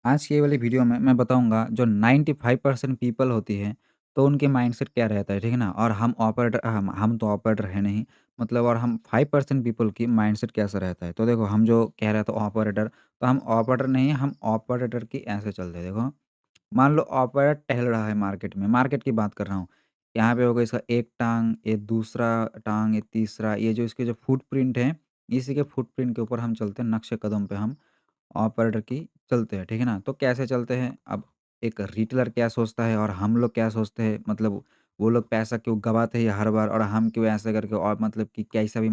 आज की ये वाली वीडियो में मैं बताऊँगा जो 95% पीपल होती है, तो उनके माइंडसेट क्या रहता है, ठीक है ना? और हम तो ऑपरेटर है नहीं, मतलब और हम 5% पीपल की माइंडसेट कैसा रहता है। तो देखो हम जो कह रहे थे ऑपरेटर, तो हम ऑपरेटर नहीं है, हम ऑपरेटर की ऐसे चलते हैं। देखो, मान लो ऑपरेटर टहल रहा है मार्केट में, मार्केट की बात कर रहा हूँ। यहाँ पे होगा इसका एक टाँग, ये दूसरा टाँग, ये तीसरा, ये जो इसके जो फुटप्रिंट है, इसी के फुटप्रिंट के ऊपर हम चलते हैं, नक्शे कदम पे हम ऑपरेटर की चलते हैं, ठीक है ना? तो कैसे चलते हैं? अब एक रिटेलर क्या सोचता है और हम लोग क्या सोचते हैं, मतलब वो लोग पैसा क्यों गँवाते हैं हर बार और हम क्यों ऐसे करके और मतलब कि कैसा भी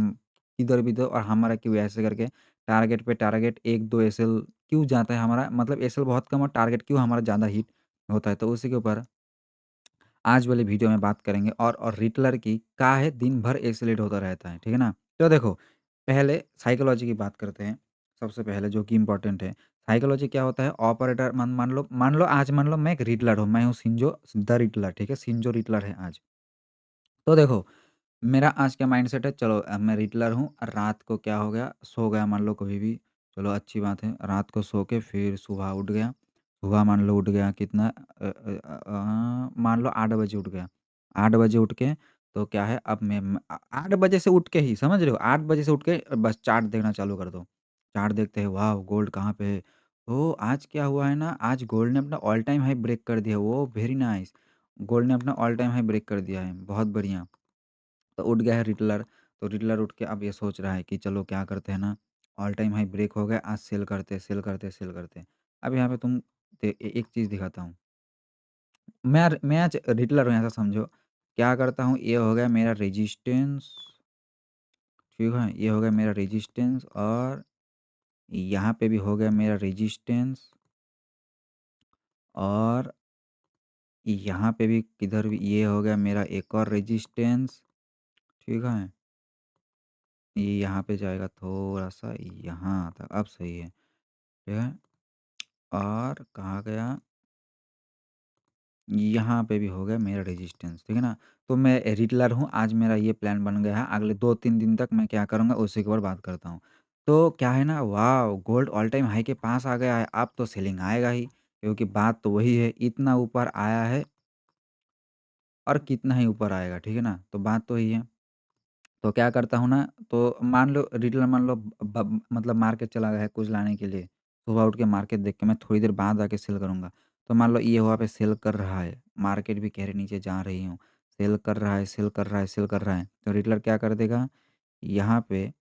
किधर भी दो और हमारा क्यों ऐसे करके टारगेट पे टारगेट 1-2 एसएल क्यों जाता है हमारा, मतलब एसएल बहुत कम और टारगेट क्यों हमारा ज़्यादा हिट होता है? तो उसी के ऊपर आज वाली वीडियो में बात करेंगे और रिटेलर की का है दिन भर एस्केलेट होता रहता है, ठीक है ना? तो देखो, पहले साइकोलॉजी की बात करते हैं, सबसे पहले जो कि इम्पोर्टेंट है। साइकोलॉजी क्या होता है? ऑपरेटर मान लो मैं एक रिटेलर हूँ, मैं हूँ शिंजो द रिटेलर, ठीक है? शिंजो रिटेलर है आज। तो देखो, मेरा आज क्या माइंडसेट है, चलो मैं रिटेलर हूँ और रात को क्या हो गया, सो गया मान लो कभी भी, चलो अच्छी बात है। रात को सो के फिर सुबह उठ गया, सुबह मान लो उठ गया कितना मान लो 8 बजे उठ गया। 8 बजे उठ के तो क्या है, अब 8 बजे से उठ के ही समझ रहे हो, 8 बजे से उठ के बस चार्ट देखना चालू कर दो। चार्ट देखते हैं, वाह! गोल्ड कहाँ पे है? तो आज क्या हुआ है ना, आज गोल्ड ने अपना ऑल टाइम हाई ब्रेक कर दिया, ओह! Very nice. गोल्ड ने अपना ऑल टाइम हाई ब्रेक कर दिया है, बहुत बढ़िया। तो उठ गया है रिटेलर, तो रिटेलर उठ के अब ये सोच रहा है कि चलो क्या करते हैं ना, ऑल टाइम हाई ब्रेक हो गया, आज सेल करते, सेल करते, सेल करते। अब यहाँ पे तुम एक चीज़ दिखाता हूँ। मैं आज रिटेलर हूँ ऐसा समझो। क्या करता हूँ, ये हो गया मेरा रेजिस्टेंस, ठीक है? ये हो गया मेरा रेजिस्टेंस और यहाँ पे भी हो गया मेरा रेजिस्टेंस और यहाँ पे भी किधर भी ये हो गया मेरा एक और रेजिस्टेंस, ठीक है? ये यहाँ पे जाएगा थोड़ा-सा यहाँ तक, अब सही है, ठीक है? और कहाँ गया? यहाँ पे भी हो गया मेरा रेजिस्टेंस, ठीक है ना? तो मैं रिटेलर हूँ, आज मेरा ये प्लान बन गया है, अगले 2-3 दिन तक मैं क्या करूँगा उसी के ऊपर बात करता हूँ। तो क्या है ना, wow! Gold all time high के पास आ गया है, अब तो सेलिंग आएगा ही, क्योंकि बात तो वही है, इतना ऊपर आया है और कितना ही ऊपर आएगा, ठीक है ना? तो बात तो वही है। तो क्या करता हूँ ना, तो मान लो रिटेलर मान लो मतलब मार्केट चला गया है कुछ लाने के लिए, सुबह उठ के मार्केट देख के मैं थोड़ी देर बाद आके सेल करूँगा। तो मान लो ये वहाँ पे सेल कर रहा है, मार्केट भी कह रहे नीचे जा रही हूँ, सेल कर रहा है, सेल कर रहा है, सेल कर रहा है। तो रिटेलर क्या कर देगा, यहाँ पे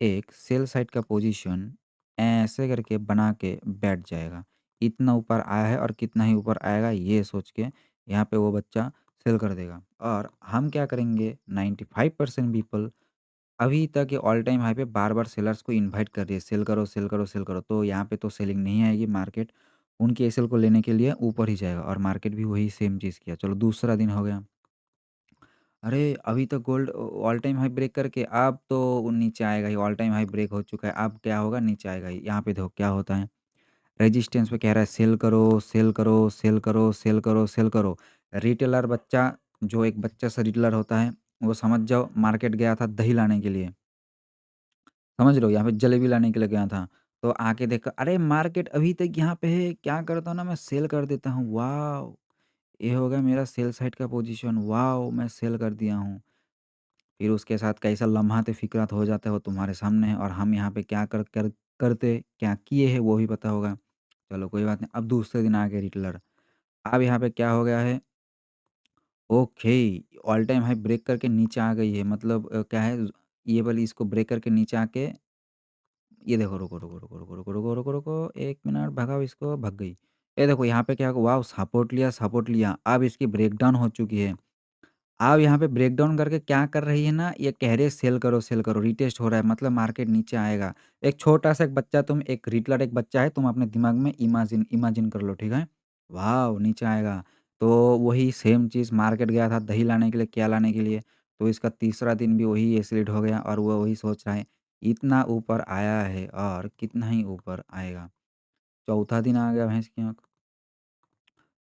एक सेल साइड का पोजीशन ऐसे करके बना के बैठ जाएगा। इतना ऊपर आया है और कितना ही ऊपर आएगा ये सोच के यहाँ पे वो बच्चा सेल कर देगा। और हम क्या करेंगे, 95% पीपल अभी तक ये ऑल टाइम हाई पे बार-बार सेलर्स को इनवाइट कर रही है, सेल करो, सेल करो, सेल करो। तो यहाँ पे तो सेलिंग नहीं आएगी, मार्केट उनकी एसएल को लेने के लिए ऊपर ही जाएगा और मार्केट भी वही सेम चीज़ किया। चलो दूसरा दिन हो गया। अरे! अभी तक gold all time high break करके अब तो वो नीचे आएगा ही, ऑल टाइम हाई ब्रेक हो चुका है, अब क्या होगा, नीचे आएगा ही। यहाँ पे देखो क्या होता है, रेजिस्टेंस पे कह रहा है सेल करो, सेल करो, सेल करो, सेल करो, सेल करो। रिटेलर बच्चा, जो एक बच्चा सा रिटेलर होता है, वो समझ जाओ मार्केट गया था दही लाने के लिए। समझ रहे हो? यहाँ पे जलेबी लाने के लिए गया था। तो आके देखा, अरे! मार्केट अभी तक यहाँ पे है, क्या करता हूँ ना मैं सेल कर देता हूँ, वॉव! ये हो गया मेरा सेल साइड का पोज़ीशन, वॉव! मैं सेल कर दिया हूँ। फिर उसके साथ कैसा लम्हात-ए-फ़िक्रत हो जाता है वो तुम्हारे सामने है और हम यहाँ पे क्या करते, क्या किए हैं वो भी पता होगा। चलो कोई बात नहीं, अब दूसरे दिन आ गए रिटेलर। अब यहाँ पे क्या हो गया है, okay, all time high break करके नीचे आ गई है, मतलब क्या है, ये वाली इसको ब्रेक करके नीचे आके ये देखो, रुको, रुको, रुको, रुको, रुको, रुको, रुको, रुको, 1 मिनट भगाओ इसको, भग गई। ये देखो यहाँ पे क्या वाओ! सपोर्ट लिया, सपोर्ट लिया, अब इसकी ब्रेकडाउन हो चुकी है। अब यहाँ पे ब्रेकडाउन करके क्या कर रही है ना, ये कह रही है सेल करो, रीटेस्ट हो रहा है, मतलब मार्केट नीचे आएगा। एक छोटा-सा एक बच्चा, तुम एक रिटेलर एक बच्चा है, तुम अपने दिमाग में इमेजिन इमेजिन कर लो, ठीक है? वॉव! नीचे आएगा। तो वही सेम चीज़, मार्केट गया था दही लाने के लिए, क्या लाने के लिए, तो इसका तीसरा दिन भी वही एस्केलेट हो गया और वो वही सोच रहा है, इतना ऊपर आया है और कितना ही ऊपर आएगा। चौथा दिन आ गया भैंस की आँख।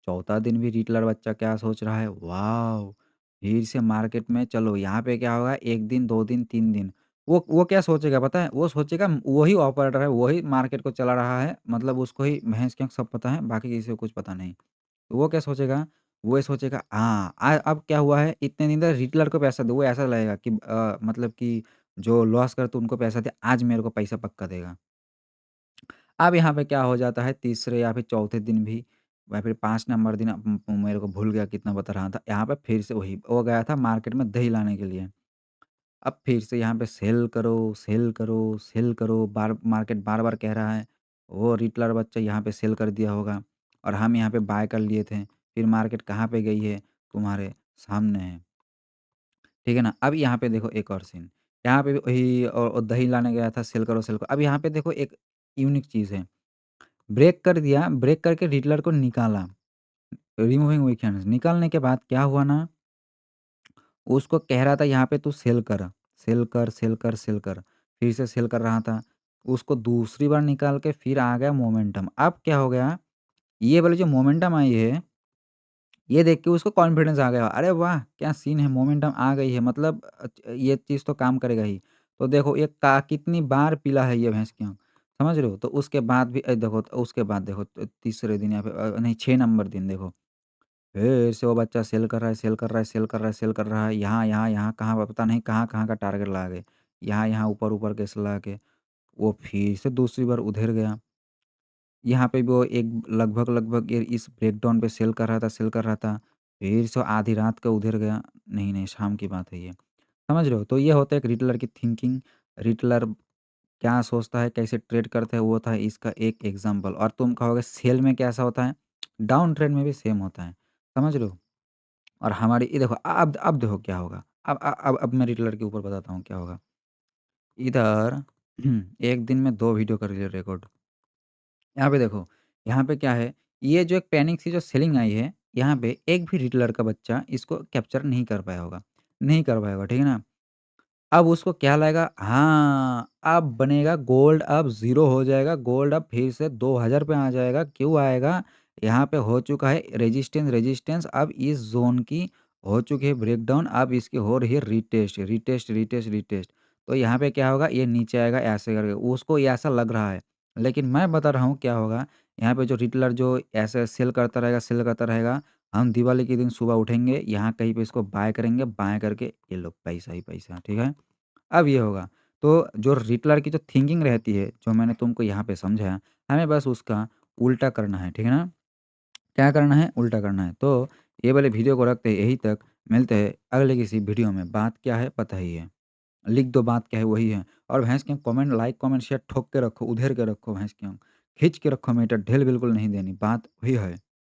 चौथा दिन भी रिटेलर बच्चा क्या सोच रहा है, वॉव! फिर से मार्केट में चलो यहाँ पे क्या होगा, 1 दिन, 2 दिन, 3 दिन। वो क्या सोचेगा पता है? वो सोचेगा वही ऑपरेटर है, वही मार्केट को चला रहा है, मतलब उसको ही भैंस के आँख सब पता है, बाकी किसी को कुछ पता नहीं। तो वो क्या सोचेगा? वो ये सोचेगा हाँ, अब क्या हुआ है इतने दिन तक रिटेलर को पैसा दो, वो ऐसा लगेगा कि मतलब कि जो लॉस करते उनको पैसा दे, आज मेरे को पैसा पक्का देगा। अब यहाँ पे क्या हो जाता है तीसरे या फिर चौथे दिन भी या फिर 5 नंबर दिन मेरे को भूल गया कितना बता रहा था। यहाँ पे फिर से वही वो गया था मार्केट में दही लाने के लिए। अब फिर से यहाँ पे सेल करो, सेल करो, सेल करो, मार्केट बार-बार कह रहा है। वो रिटेलर बच्चा यहाँ पे सेल कर दिया होगा और हम यहाँ पे बाय कर लिए थे। फिर मार्केट कहाँ पे गई है? तुम्हारे सामने है। ठीक है ना? अब यहाँ पे देखो एक और सीन। यहाँ पे भी वही दही लाने गया था सेल करो, सेल करो। अब यहाँ पे देखो एक यूनिक चीज़ है। ब्रेक कर दिया, ब्रेक करके रिटेलर को निकाला। रिमूविंग वीकेंड्स निकालने के बाद क्या हुआ ना, उसको कह रहा था यहाँ पे तू सेल कर, सेल कर, सेल कर, सेल कर। फिर से सेल कर रहा था। उसको दूसरी बार निकाल के फिर आ गया मोमेंटम। अब क्या हो गया, ये वाली जो मोमेंटम आई है, ये देख के उसको कॉन्फिडेंस आ गया। अरे वाह! क्या सीन है, मोमेंटम आ गई है मतलब ये चीज़ तो काम करेगा ही। तो देखो ये का कितनी बार पीला है ये भैंस की आँख, समझ रहे हो? तो उसके बाद भी देखो उसके बाद देखो तीसरे दिन या फिर नहीं 6 नंबर दिन देखो, फिर से वो बच्चा सेल कर रहा है, सेल कर रहा है, सेल कर रहा है, सेल कर रहा है। यहाँ, यहाँ, यहाँ कहाँ पता नहीं कहाँ-कहाँ का टारगेट लगा के, यहाँ, यहाँ, ऊपर-ऊपर कैसे लगा के, वो फिर से दूसरी बार उधर गया। यहाँ पे भी वो एक लगभग-लगभग ये इस ब्रेकडाउन पे सेल कर रहा था, सेल कर रहा था। फिर से आधी रात को उधर गया। नहीं, नहीं, शाम की बात है ये। समझ रहे हो? तो ये होता है एक रिटेलर की थिंकिंग। रिटेलर क्या सोचता है, कैसे ट्रेड करता है, वो था इसका एक एग्ज़ाम्पल। और तुम कहोगे सेल में कैसा होता है? डाउन ट्रेंड में भी सेम होता है। समझ रहे हो? और हमारी ये देखो अब देखो क्या होगा। अब मैं रिटेलर के ऊपर बताता हूँ क्या होगा। इधर एक दिन में 2 वीडियो कर लिया रिकॉर्ड। यहाँ पे देखो, यहाँ पे क्या है, ये जो एक पैनिक सी जो सेलिंग आई है, यहाँ पे एक भी रिटेलर का बच्चा इसको कैप्चर नहीं कर पाया होगा। नहीं कर पाया होगा, ठीक है ना? अब उसको क्या लगेगा हाँ, अब बनेगा गोल्ड अब ज़ीरो हो जाएगा, गोल्ड अब फिर से 2000 पे आ जाएगा, क्यों आएगा? यहाँ पे हो चुका है रेजिस्टेंस अब इस ज़ोन की हो चुकी है ब्रेकडाउन, अब इसकी हो रही है रीटेस्ट, रीटेस्ट, रीटेस्ट, रीटेस्ट। तो यहाँ पे क्या होगा, ये नीचे आएगा ऐसे करके, उसको ये ऐसा लग रहा है। लेकिन मैं बता रहा हूँ क्या होगा, यहाँ पे जो रिटेलर जो ऐसे सेल करता रहेगा, हम दिवाली के दिन सुबह उठेंगे, यहाँ कहीं पे इसको बाय करेंगे, बाय करके ये लो पैसा ही पैसा, ठीक है? अब ये होगा, तो जो रिटेलर की जो थिंकिंग रहती है, जो मैंने तुमको यहाँ पे समझाया, हमें बस उसका उल्टा करना है, ठीक है ना? क्या करना है? उल्टा करना है। तो ये वाले वीडियो को रखते हैं यहीं तक, मिलते हैं अगले किसी वीडियो में। बात क्या है पता ही है, लिख दो बात क्या है वही है। और भैंस के कमेंट लाइक, कमेंट, शेयर ठोक के रखो, उधेर के रखो भैंस की आँख, खींच के रखो मीटर, ढील बिल्कुल नहीं देनी, बात वही है।